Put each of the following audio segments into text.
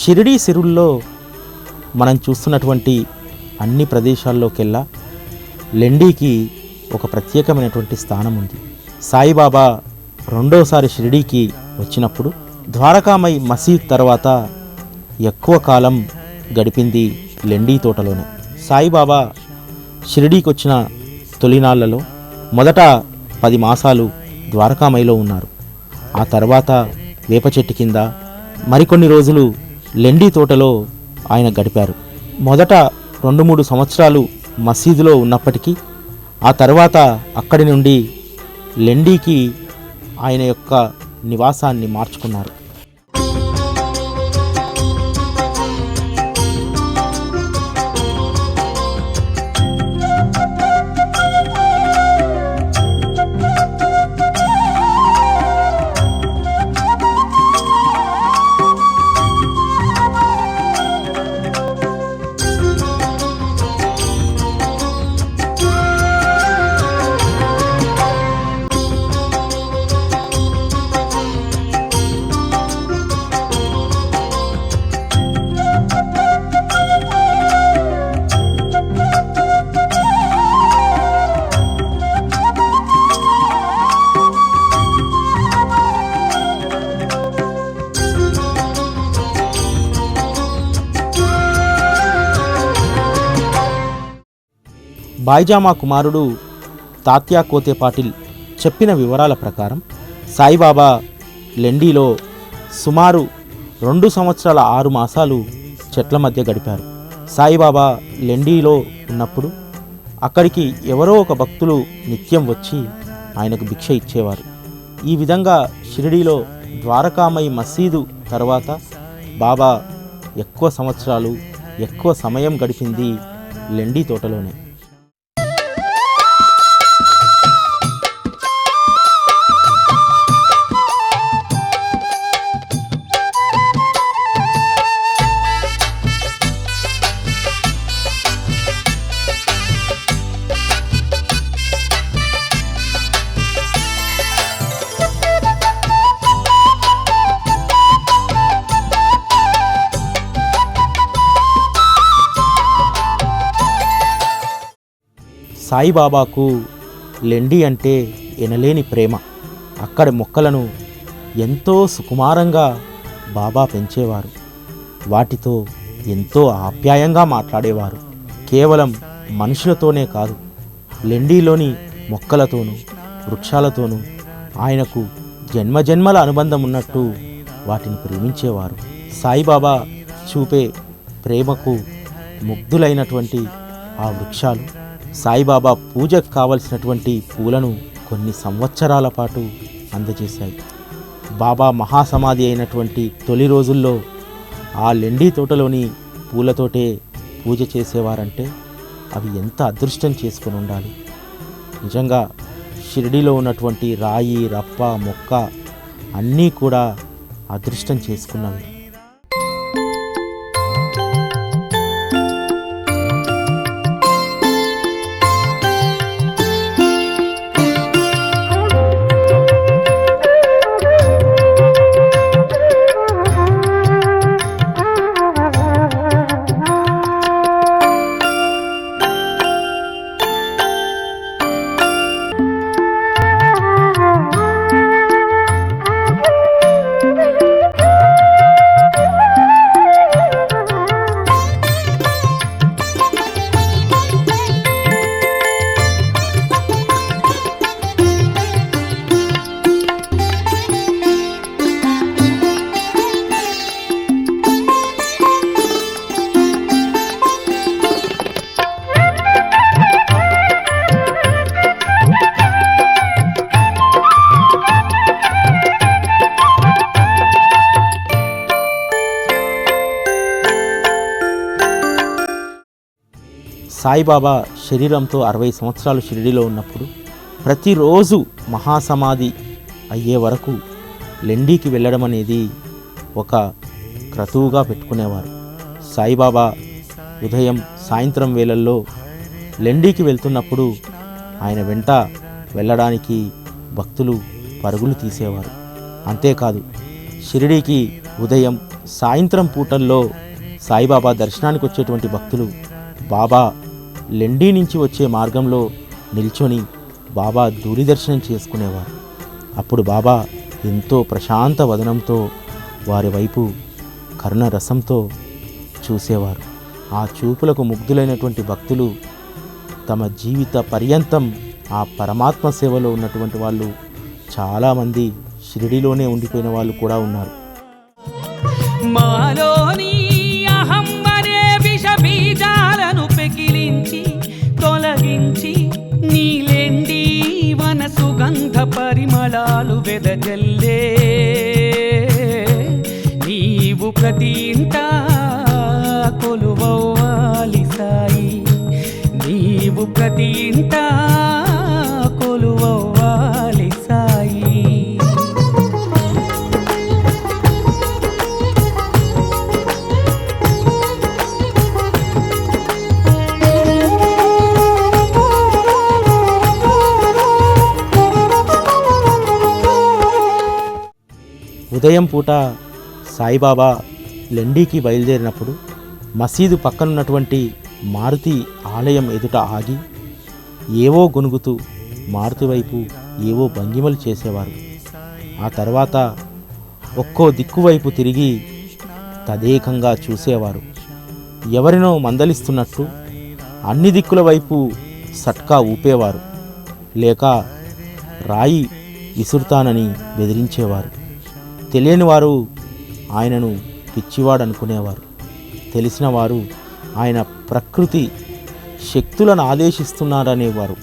షిరిడీ సిరుల్లో మనం చూస్తున్నటువంటి అన్ని ప్రదేశాల్లోకెల్లా లెండీకి ఒక ప్రత్యేకమైనటువంటి స్థానం ఉంది. సాయిబాబా రెండోసారి షిరిడీకి వచ్చినప్పుడు ద్వారకామై మసీద్ తర్వాత ఎక్కువ కాలం గడిపింది లెండీ తోటలోనే. సాయిబాబా షిరిడీకి వచ్చిన తొలినాళ్లలో మొదట 10 మాసాలు ద్వారకామైలో ఉన్నారు. ఆ తర్వాత వేప చెట్టు కింద మరికొన్ని రోజులు లెండీ తోటలో ఆయన గడిపారు. మొదట 2-3 సంవత్సరాలు మసీదులో ఉన్నప్పటికీ ఆ తర్వాత అక్కడి నుండి లెండీకి ఆయన యొక్క నివాసాన్ని మార్చుకున్నారు. బాయిజామా కుమారుడు తాత్యా కోతే పాటిల్ చెప్పిన వివరాల ప్రకారం సాయిబాబా లెండీలో సుమారు 2 సంవత్సరాల 6 మాసాలు చెట్ల మధ్య గడిపారు. సాయిబాబా లెండీలో ఉన్నప్పుడు అక్కడికి ఎవరో ఒక భక్తులు నిత్యం వచ్చి ఆయనకు భిక్ష ఇచ్చేవారు. ఈ విధంగా షిరిడీలో ద్వారకామై మసీదు తర్వాత బాబా ఎక్కువ సంవత్సరాలు ఎక్కువ సమయం గడిపింది లెండీ తోటలోనే. సాయిబాబాకు లెండీ అంటే ఎనలేని ప్రేమ. అక్కడి మొక్కలను ఎంతో సుకుమారంగా బాబా పెంచేవారు. వాటితో ఎంతో ఆప్యాయంగా మాట్లాడేవారు. కేవలం మనుషులతోనే కాదు, లెండీలోని మొక్కలతోనూ వృక్షాలతోనూ ఆయనకు జన్మజన్మల అనుబంధం ఉన్నట్టు వాటిని ప్రేమించేవారు. సాయిబాబా చూపే ప్రేమకు ముగ్ధులైనటువంటి ఆ వృక్షాలు సాయిబాబా పూజకు కావలసినటువంటి పూలను కొన్ని సంవత్సరాల పాటు అందజేశాయి. బాబా మహాసమాధి అయినటువంటి తొలి రోజుల్లో ఆ లెండీ తోటలోని పూలతోటే పూజ చేసేవారంటే అవి ఎంత అదృష్టం చేసుకుని ఉండాలి. నిజంగా షిరిడీలో ఉన్నటువంటి రాయి రప్ప మొక్క అన్నీ కూడా అదృష్టం చేసుకున్నవి. సాయిబాబా శరీరంతో 60 సంవత్సరాలు షిరిడీలో ఉన్నప్పుడు ప్రతిరోజు మహాసమాధి అయ్యే వరకు లెండీకి వెళ్ళడం అనేది ఒక క్రతువుగా పెట్టుకునేవారు. సాయిబాబా ఉదయం సాయంత్రం వేళల్లో లెండీకి వెళ్తున్నప్పుడు ఆయన వెంట వెళ్ళడానికి భక్తులు పరుగులు తీసేవారు. అంతేకాదు షిరిడీకి ఉదయం సాయంత్రం పూటల్లో సాయిబాబా దర్శనానికి వచ్చేటువంటి భక్తులు బాబా లెండి నుంచి వచ్చే మార్గంలో నిల్చొని బాబా దూరదర్శనం చేసుకునేవారు. అప్పుడు బాబా ఎంతో ప్రశాంత వదనంతో వారి వైపు కరుణరసంతో చూసేవారు. ఆ చూపులకు ముగ్ధులైనటువంటి భక్తులు తమ జీవిత పర్యంతం ఆ పరమాత్మ సేవలో ఉన్నటువంటి వాళ్ళు చాలామంది షిరిడిలోనే ఉండిపోయిన వాళ్ళు కూడా ఉన్నారు. మాలోని అహం అనే విష బీజాలను పెకిలించి తొలగించి నీలెండి వన సుగంధ పరిమళాలు వెదజల్లే నీవు ప్రతి ఇంటా కొలువవ్వాలి సాయి, నీవు ప్రతి ఇంటా కొలువవ్వాలి సాయి. ఉదయం పూట సాయిబాబా లెండికి బయలుదేరినప్పుడు మసీదు పక్కనున్నటువంటి మారుతి ఆలయం ఎదుట ఆగి ఏవో గొనుగుతూ మారుతి వైపు ఏవో భంగిమలు చేసేవారు. ఆ తర్వాత ఒక్కో దిక్కు వైపు తిరిగి తదేకంగా చూసేవారు. ఎవరినో మందలిస్తున్నట్టు అన్ని దిక్కుల వైపు సట్కా ఊపేవారు, లేక రాయి విసురుతానని బెదిరించేవారు. తెలియని వారు ఆయనను పిచ్చివాడనుకునేవారు, తెలిసిన వారు ఆయన ప్రకృతి శక్తులను ఆదేశిస్తున్నారనేవారు.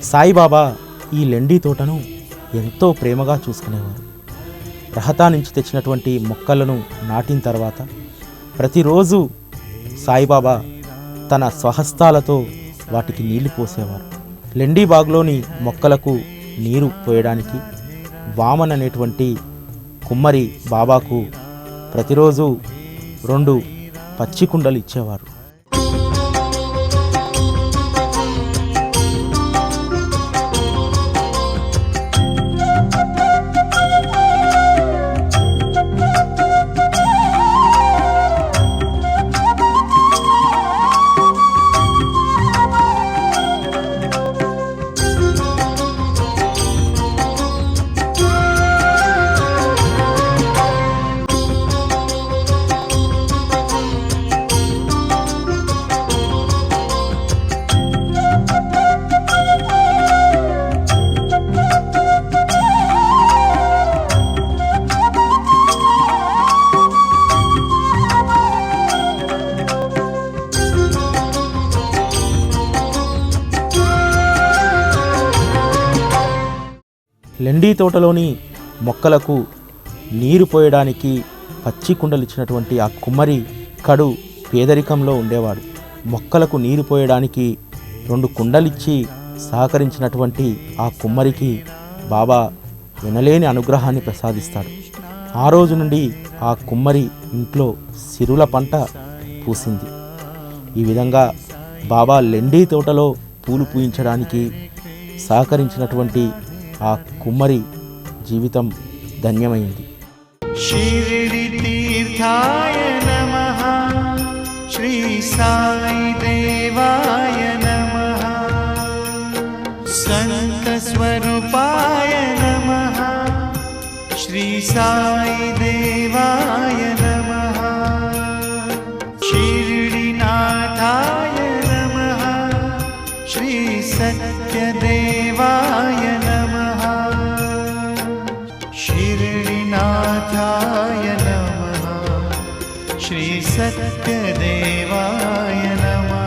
సాయిబాబా ఈ లెండి తోటను ఎంతో ప్రేమగా చూసుకునేవారు. రహతా నుంచి తెచ్చినటువంటి మొక్కలను నాటిన తర్వాత ప్రతిరోజు సాయిబాబా తన స్వహస్తాలతో వాటికి నీళ్లు పోసేవారు. లెండి బాగ్లోని మొక్కలకు నీరు పోయడానికి వామన్ అనేటువంటి కుమ్మరి బాబాకు ప్రతిరోజు 2 పచ్చి కుండలు ఇచ్చేవారు. లెండి తోటలోని మొక్కలకు నీరు పోయడానికి పచ్చి కుండలు ఇచ్చినటువంటి ఆ కుమ్మరి కడు పేదరికంలో ఉండేవాడు. మొక్కలకు నీరు పోయడానికి 2 కుండలిచ్చి సహకరించినటువంటి ఆ కుమ్మరికి బాబా వినలేని అనుగ్రహాన్ని ప్రసాదిస్తాడు. ఆ రోజు నుండి ఆ కుమ్మరి ఇంట్లో సిరుల పంట పూసింది. ఈ విధంగా బాబా లెండి తోటలో పూలు పూయించడానికి సహకరించినటువంటి ఆ కుమ్మరి జీవితం ధన్యమైంది. शिरडी तीर्थाय नमः, श्री साई देवाय नमः, संत स्वरूपाय नमः, श्री साई देवाय नमः, शिरडी नाथाय नमः, श्री सत्य देवाय नमः. श्रीसत्यदेवाय नमः।